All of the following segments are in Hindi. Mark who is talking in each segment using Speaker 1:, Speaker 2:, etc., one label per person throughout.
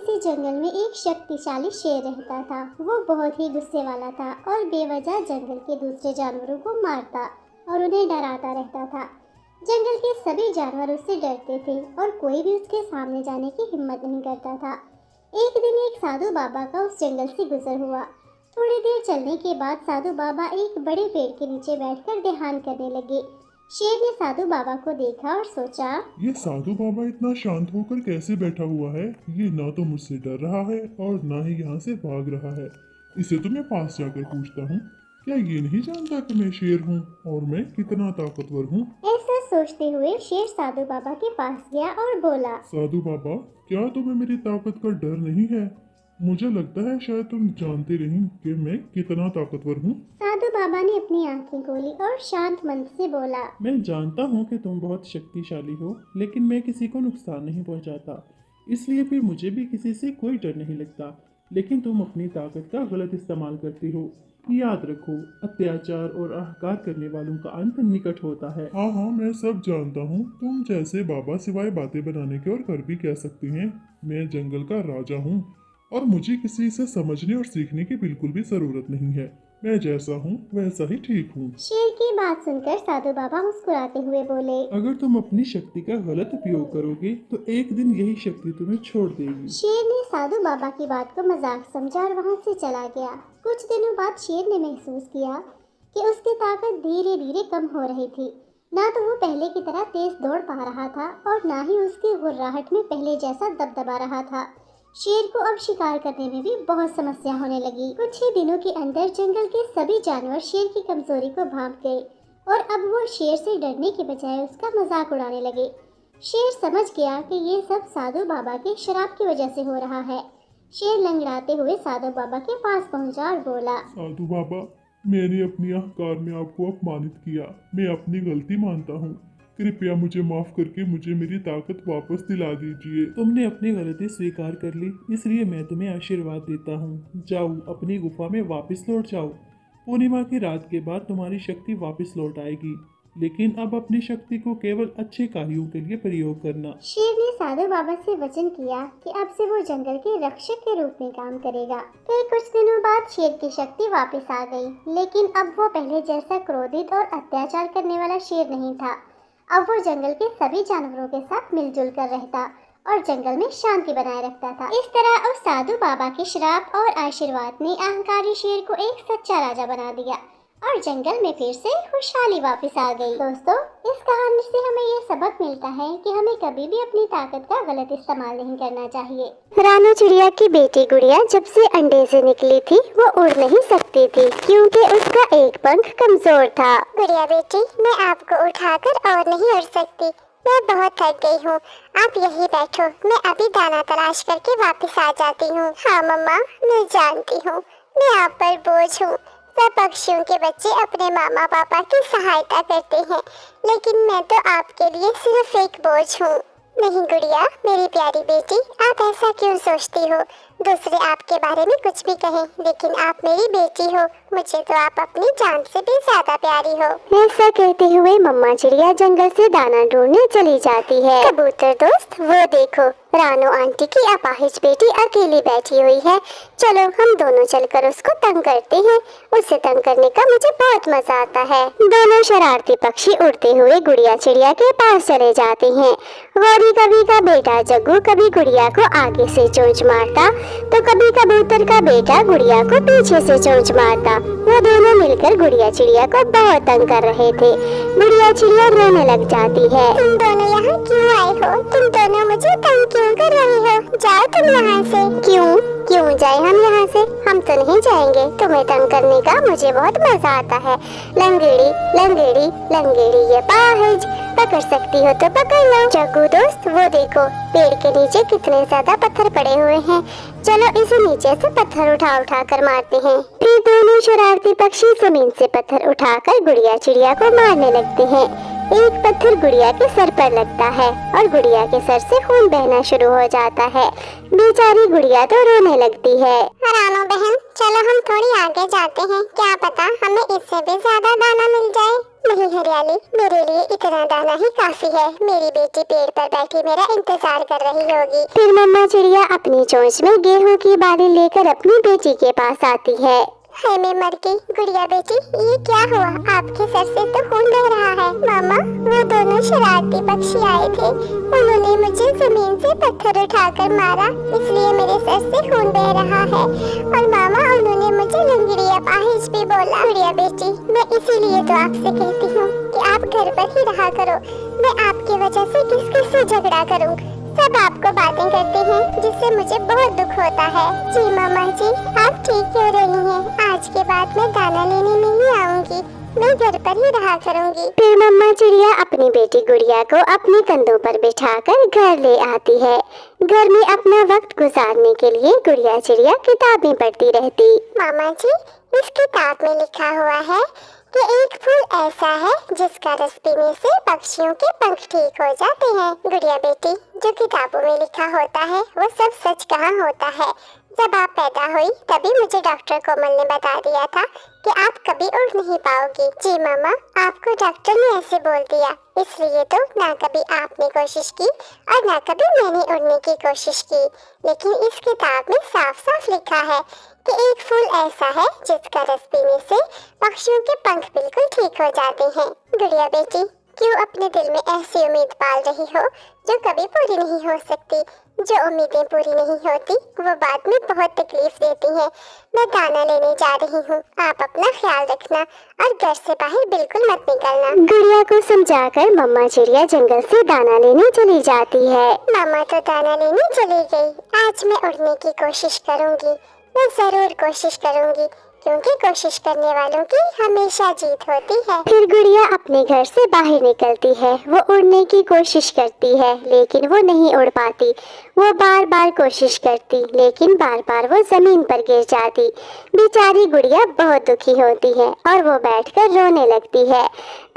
Speaker 1: से जंगल में एक शक्तिशाली शेर रहता था। वो बहुत ही गुस्से वाला था और बेवजह जंगल के दूसरे जानवरों को मारता और उन्हें डराता रहता था। जंगल के सभी जानवर उससे डरते थे और कोई भी उसके सामने जाने की हिम्मत नहीं करता था। एक दिन एक साधु बाबा का उस जंगल से गुजर हुआ। थोड़ी देर चलने के बाद साधु बाबा एक बड़े पेड़ के नीचे बैठकर ध्यान करने लगे। शेर ने साधु बाबा को देखा और सोचा,
Speaker 2: ये साधु बाबा इतना शांत होकर कैसे बैठा हुआ है। ये ना तो मुझसे डर रहा है और ना ही यहाँ से भाग रहा है। इसे तो मैं पास जाकर पूछता हूँ, क्या ये नहीं जानता कि मैं शेर हूँ और मैं कितना ताकतवर हूँ।
Speaker 1: ऐसा सोचते हुए शेर साधु बाबा के पास गया और बोला,
Speaker 2: साधु बाबा, क्या तुम्हें मेरी ताकत का डर नहीं है? मुझे लगता है शायद तुम जानते नहीं कि मैं कितना ताकतवर हूँ।
Speaker 1: साधु बाबा ने अपनी आंखें खोली और शांत मन से बोला,
Speaker 3: मैं जानता हूँ कि तुम बहुत शक्तिशाली हो, लेकिन मैं किसी को नुकसान नहीं पहुँचाता, इसलिए फिर मुझे भी किसी से कोई डर नहीं लगता। लेकिन तुम अपनी ताकत का गलत इस्तेमाल करती हो। याद रखो, अत्याचार और अहंकार करने वालों का अंत निकट होता है।
Speaker 2: हाँ हाँ, मैं सब जानता हूँ। तुम जैसे बाबा सिवाय बातें बनाने के और कर भी कह सकती हैं। मैं जंगल का राजा हूँ और मुझे किसी से समझने और सीखने की बिल्कुल भी जरूरत नहीं है। मैं जैसा हूँ वैसा ही ठीक हूँ।
Speaker 1: शेर की बात सुनकर साधु बाबा मुस्कुराते हुए बोले,
Speaker 3: अगर तुम अपनी शक्ति का गलत उपयोग करोगे तो एक दिन यही शक्ति तुम्हें छोड़ देगी।
Speaker 1: शेर ने साधु बाबा की बात को मजाक समझा और वहाँ से चला गया। कुछ दिनों बाद शेर ने महसूस किया कि उसकी ताकत धीरे धीरे कम हो रही थी। ना तो वो पहले की तरह तेज दौड़ पा रहा था और ना ही उसकी गुर्राहट में पहले जैसा दबदबा रहा था। शेर को अब शिकार करने में भी बहुत समस्या होने लगी। कुछ ही दिनों के अंदर जंगल के सभी जानवर शेर की कमजोरी को भांप गए और अब वो शेर से डरने के बजाय उसका मजाक उड़ाने लगे। शेर समझ गया कि ये सब साधु बाबा के शराब की वजह से हो रहा है। शेर लंगड़ाते हुए साधु बाबा के पास पहुंचा और बोला,
Speaker 2: साधु बाबा, मैंने अपनी अहंकार में आपको अपमानित किया। मैं अपनी गलती मानता हूँ। कृपया मुझे माफ करके मुझे मेरी ताकत वापस दिला दीजिए।
Speaker 3: तुमने अपनी गलती स्वीकार कर ली, इसलिए मैं तुम्हें आशीर्वाद देता हूँ। जाओ, अपनी गुफा में वापस लौट जाओ। पूर्णिमा की रात के बाद तुम्हारी शक्ति वापस लौट आएगी, लेकिन अब अपनी शक्ति को केवल अच्छे कार्यों के लिए प्रयोग करना।
Speaker 1: शेर ने साधु बाबा से वचन किया कि अब से वो जंगल के रक्षक के रूप में काम करेगा। फिर कुछ दिनों बाद शेर की शक्ति वापस आ गई, लेकिन अब वो पहले जैसा क्रोधित और अत्याचार करने वाला शेर नहीं था। अब वो जंगल के सभी जानवरों के साथ मिलजुल कर रहता और जंगल में शांति बनाए रखता था। इस तरह उस साधु बाबा के श्राप और आशीर्वाद ने अहंकारी शेर को एक सच्चा राजा बना दिया और जंगल में फिर से खुशहाली वापस आ गई। दोस्तों, इस कहानी से हमें ये सबक मिलता है कि हमें कभी भी अपनी ताकत का गलत इस्तेमाल नहीं करना चाहिए। रानू चिड़िया की बेटी गुड़िया जब से अंडे से निकली थी वो उड़ नहीं सकती थी क्योंकि उसका एक पंख कमजोर था।
Speaker 4: गुड़िया बेटी, मैं आपको उठाकर और नहीं उड़ सकती। मैं बहुत थक गई हूँ। आप यहीं बैठो, मैं अभी दाना तलाश करके वापस आ जाती हूँ। हाँ मम्मा, मैं जानती हूँ मैं आप पर बोझ हूँ। सब पक्षियों के बच्चे अपने मामा पापा की सहायता करते हैं, लेकिन मैं तो आपके लिए सिर्फ एक बोझ हूँ। नहीं गुड़िया, मेरी प्यारी बेटी, आप ऐसा क्यों सोचती हो? दूसरे आपके बारे में कुछ भी कहें, लेकिन आप मेरी बेटी हो। मुझे तो आप अपनी जान से भी ज्यादा प्यारी हो।
Speaker 1: ऐसा कहते हुए मम्मा चिड़िया जंगल से दाना ढूंढने चली जाती है।
Speaker 4: कबूतर दोस्त, वो देखो, रानू आंटी की अपाहिज बेटी अकेली बैठी हुई है। चलो हम दोनों चलकर उसको तंग करते हैं। उसे तंग करने का मुझे बहुत मजा आता है।
Speaker 1: दोनों शरारती पक्षी उड़ते हुए गुड़िया चिड़िया के पास चले जाते हैं। गौरी कभी का बेटा जग्गू कभी गुड़िया को आगे से चोंच मारता तो कभी कबूतर का बेटा गुड़िया को पीछे से चोंच मारता। वो दोनों मिलकर गुड़िया चिड़िया को बहुत तंग कर रहे थे। गुड़िया चिड़िया रोने लग जाती है।
Speaker 4: तुम दोनों यहाँ क्यों आए हो? तुम दोनों मुझे तंग क्यों कर रहे हो? जाओ तुम यहाँ से।
Speaker 1: क्यों जाए हम यहाँ से? हम तो नहीं जाएंगे। तुम्हें तंग करने का मुझे बहुत मजा आता है। लंगड़ी लंगड़ी लंगड़ी ये पाहिज, पकड़ सकती हो तो पकड़ लो। जग्गू दोस्त, वो देखो, पेड़ के नीचे कितने ज्यादा पत्थर पड़े हुए हैं। चलो इसे नीचे से पत्थर उठा उठा कर मारते हैं। फिर दोनों शरारती पक्षी जमीन से पत्थर उठाकर गुड़िया चिड़िया को मारने लगते हैं। एक पत्थर गुड़िया के सर पर लगता है और गुड़िया के सर से खून बहना शुरू हो जाता है। बेचारी गुड़िया तो रोने लगती है।
Speaker 4: रानो बहन, चलो हम थोड़ी आगे जाते हैं, क्या पता हमें इससे भी ज्यादा दाना मिल जाए। नहीं हरियाली, मेरे लिए इतना दाना ही काफी है। मेरी बेटी पेड़ पर बैठी मेरा इंतजार कर रही होगी।
Speaker 1: फिर मम्मा चिड़िया अपनी चोंच में गेहूं की बाली लेकर अपनी बेटी के पास आती है।
Speaker 4: हाय, मैं मर गई। गुड़िया बेटी, ये क्या हुआ? आपके सर से तो खून बह रहा है। मामा, वो दोनों शरारती पक्षी आए थे, उन्होंने मुझे जमीन से पत्थर उठाकर मारा, इसलिए मेरे सर से खून बह रहा है। और मामा, उन्होंने मुझे लंगड़ी अपाहिज भी बोला। गुड़िया बेटी, मैं इसीलिए तो आपसे कहती हूँ कि आप घर पर ही रहा करो। मैं आपकी वजह से किस किस से झगड़ा करूँ? सब आपको बातें करते हैं, जिससे मुझे बहुत दुख होता है। जी मामा जी, आप ठीक कह रही हैं। आज के बाद मैं दाना लेने नहीं आऊंगी, मैं घर पर ही रहा करूंगी।
Speaker 1: फिर मम्मा चिड़िया अपनी बेटी गुड़िया को अपने कंधों पर बिठाकर घर ले आती है। घर में अपना वक्त गुजारने के लिए गुड़िया चिड़िया किताबें पढ़ती रहती।
Speaker 4: मामा जी, इस किताब में लिखा हुआ है कि एक फूल ऐसा है जिसका रस पीने से पक्षियों के पंख ठीक हो जाते हैं। गुड़िया बेटी, जो किताबों में लिखा होता है वो सब सच कहाँ होता है? जब आप पैदा हुई तभी मुझे डॉक्टर कोमल ने बता दिया था कि आप कभी उड़ नहीं पाओगी। जी मामा, आपको डॉक्टर ने ऐसे बोल दिया, इसलिए तो ना कभी आपने कोशिश की और ना कभी मैंने उड़ने की कोशिश की। लेकिन इस किताब में साफ साफ लिखा है कि एक फूल ऐसा है जिसका रस पीने से पक्षियों के पंख बिल्कुल ठीक हो जाते हैं। गुड़िया बेटी, क्यों अपने दिल में ऐसी उम्मीद पाल रही हो जो कभी पूरी नहीं हो सकती? जो उम्मीदें पूरी नहीं होती वो बाद में बहुत तकलीफ देती हैं। मैं दाना लेने जा रही हूँ, आप अपना ख्याल रखना और घर से बाहर बिल्कुल मत निकलना।
Speaker 1: गुड़िया को समझाकर मम्मा चिड़िया जंगल से दाना लेने चली जाती है।
Speaker 4: मामा तो दाना लेने चली गई। आज मैं उड़ने की कोशिश करूँगी, मैं जरूर कोशिश करूँगी, क्योंकि कोशिश करने वालों की हमेशा जीत होती है।
Speaker 1: फिर गुड़िया अपने घर से बाहर निकलती है। वो उड़ने की कोशिश करती है लेकिन वो नहीं उड़ पाती। वो बार बार कोशिश करती लेकिन बार बार वो जमीन पर गिर जाती। बेचारी गुड़िया बहुत दुखी होती है और वो बैठकर रोने लगती है।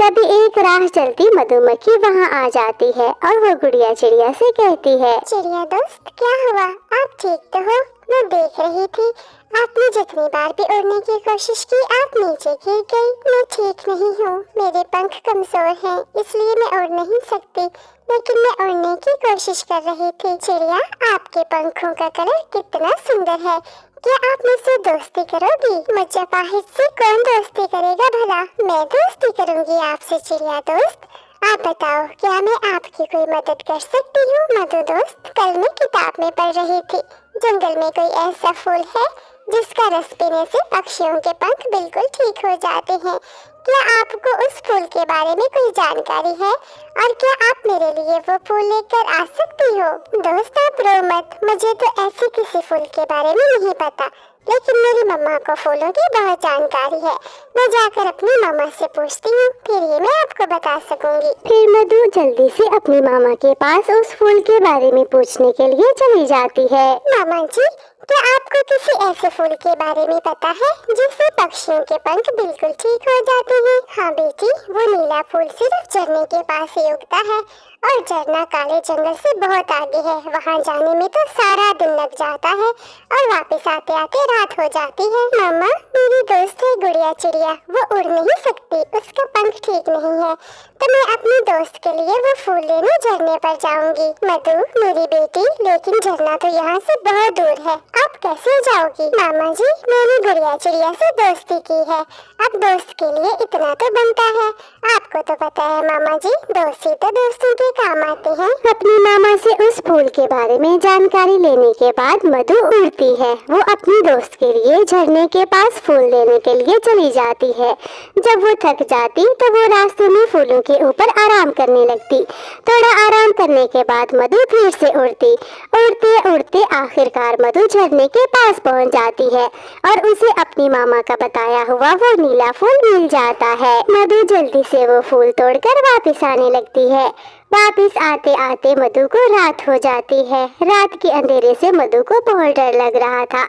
Speaker 1: तभी एक राह चलती मधुमक्खी वहाँ आ जाती है और वो गुड़िया चिड़िया से कहती है,
Speaker 4: चिड़िया दोस्त, क्या हुआ? आप ठीक तो हो? मैं देख रही थी आपने जितनी बार भी उड़ने की कोशिश की आप नीचे गिर गई। मैं ठीक नहीं हूँ, मेरे पंख कमजोर हैं, इसलिए मैं उड़ नहीं सकती, लेकिन मैं उड़ने की कोशिश कर रही थी। चिड़िया, आपके पंखों का कलर कितना सुंदर है, क्या आप मुझसे दोस्ती करोगी? मुझे अपाहिज से कौन दोस्ती करेगा भला? मैं दोस्ती करूँगी आपसे चिड़िया दोस्त। आप बताओ, क्या मैं आपकी कोई मदद कर सकती हूँ? मधु दोस्त, कल मैं किताब में पढ़ रही थी, जंगल में कोई ऐसा फूल है जिसका रस पीने से पक्षियों के पंख बिल्कुल ठीक हो जाते हैं। क्या आपको उस फूल के बारे में कोई जानकारी है और क्या आप मेरे लिए वो फूल लेकर आ सकती हो? दोस्त, आप रो मत, मुझे तो ऐसे किसी फूल के बारे में नहीं पता, लेकिन मेरी मम्मा को फूलों की बहुत जानकारी है। मैं जाकर अपनी मम्मा से पूछती हूँ, फिर ही मैं आपको बता सकूंगी।
Speaker 1: फिर मधु जल्दी से अपनी मामा के पास उस फूल के बारे में पूछने के लिए चली जाती है।
Speaker 4: मामा जी, क्या आपको किसी ऐसे फूल के बारे में पता है जिससे पक्षियों के पंख बिल्कुल ठीक हो जाते हैं? हाँ बेटी, वो नीला फूल सिर्फ झरने के पास ही उगता है और झरना काले जंगल से बहुत आगे है। वहाँ जाने में तो सारा दिन लग जाता है और वापस आते आते रात हो जाती है। मामा, मेरी दोस्त है गुड़िया चिड़िया, वो उड़ नहीं सकती, उसका पंख ठीक नहीं है, तो मैं अपनी दोस्त के लिए वो फूल लेने झरने पर जाऊंगी। मधु मेरी बेटी, लेकिन झरना तो यहाँ से बहुत दूर है, आप कैसे जाओगी? मामा जी, मैंने गुड़िया चिड़िया से दोस्ती की है, अब दोस्त के लिए इतना तो बनता है। आपको तो पता है मामा जी, दोस्ती तो दोस्तों के काम आते हैं।
Speaker 1: अपनी मामा से उस फूल के बारे में जानकारी लेने के बाद मधु उड़ती है। वो अपनी दोस्त के लिए झरने के पास फूल लेने के लिए चली जाती है। जब वो थक जाती तो वो रास्ते में फूलों के ऊपर आराम करने लगती। थोड़ा आराम करने के बाद मधु फिर से उड़ती। उड़ते उड़ते आखिरकार मधु झरने के पास पहुंच जाती है और उसे अपनी मामा का बताया हुआ वो नीला फूल मिल जाता है। मधु जल्दी से वो फूल तोड़कर वापस आने लगती है। वापस आते आते मधु को रात हो जाती है। रात के अंधेरे से मधु को बहुत डर लग रहा था।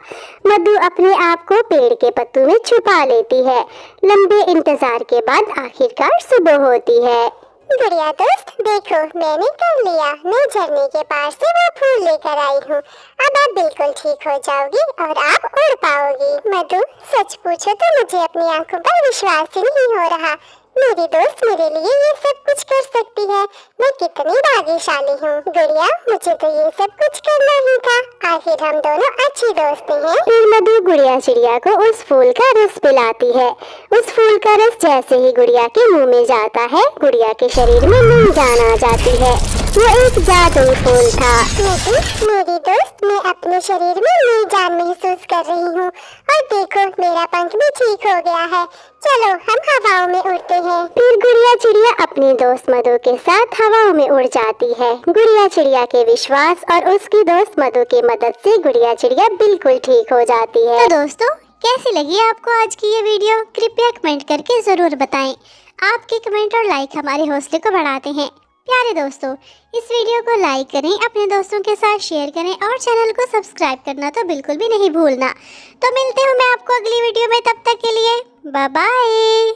Speaker 1: मधु अपने आप को पेड़ के पत्तों में छुपा लेती है। लंबे इंतजार के बाद आखिरकार सुबह होती है।
Speaker 4: गुड़िया दोस्त देखो मैंने कर लिया, मैं झरने के पार से वो फूल लेकर आई हूँ। अब आप बिल्कुल ठीक हो जाओगी और आप उड़ पाओगी। मधु सच पूछो तो मुझे अपनी आंखों पर विश्वास ही नहीं हो रहा। मेरी दोस्त मेरे लिए ये सब कुछ कर सकती है, मैं कितनी भाग्यशाली हूँ। गुड़िया मुझे तो ये सब कुछ करना ही था, आखिर हम दोनों अच्छी दोस्त हैं। फिर मधु गुड़िया चिड़िया को उस फूल का रस पिलाती है। उस फूल का रस जैसे ही गुड़िया के मुंह में जाता है, गुड़िया के शरीर में नई जान आ जाती है। वो एक जादुई फूल था। मेरी दोस्त मैं अपने शरीर में नई जान महसूस कर रही हूँ और देखो मेरा पंख भी ठीक हो गया है। चलो हम हवाओं में उड़ते हैं। फिर गुड़िया चिड़िया अपनी दोस्त मधु के साथ हवाओं में उड़ जाती है। गुड़िया चिड़िया के विश्वास और उसकी दोस्त मधु की मदद से गुड़िया चिड़िया बिल्कुल ठीक हो जाती है।
Speaker 1: तो दोस्तों कैसी लगी आपको आज की ये वीडियो, कृपया कमेंट करके ज़रूर बताएं। आपके कमेंट और लाइक हमारे हौसले को बढ़ाते हैं। प्यारे दोस्तों इस वीडियो को लाइक करें, अपने दोस्तों के साथ शेयर करें और चैनल को सब्सक्राइब करना तो बिल्कुल भी नहीं भूलना। तो मिलते हूँ मैं आपको अगली वीडियो में, तब तक के लिए बाय बाय।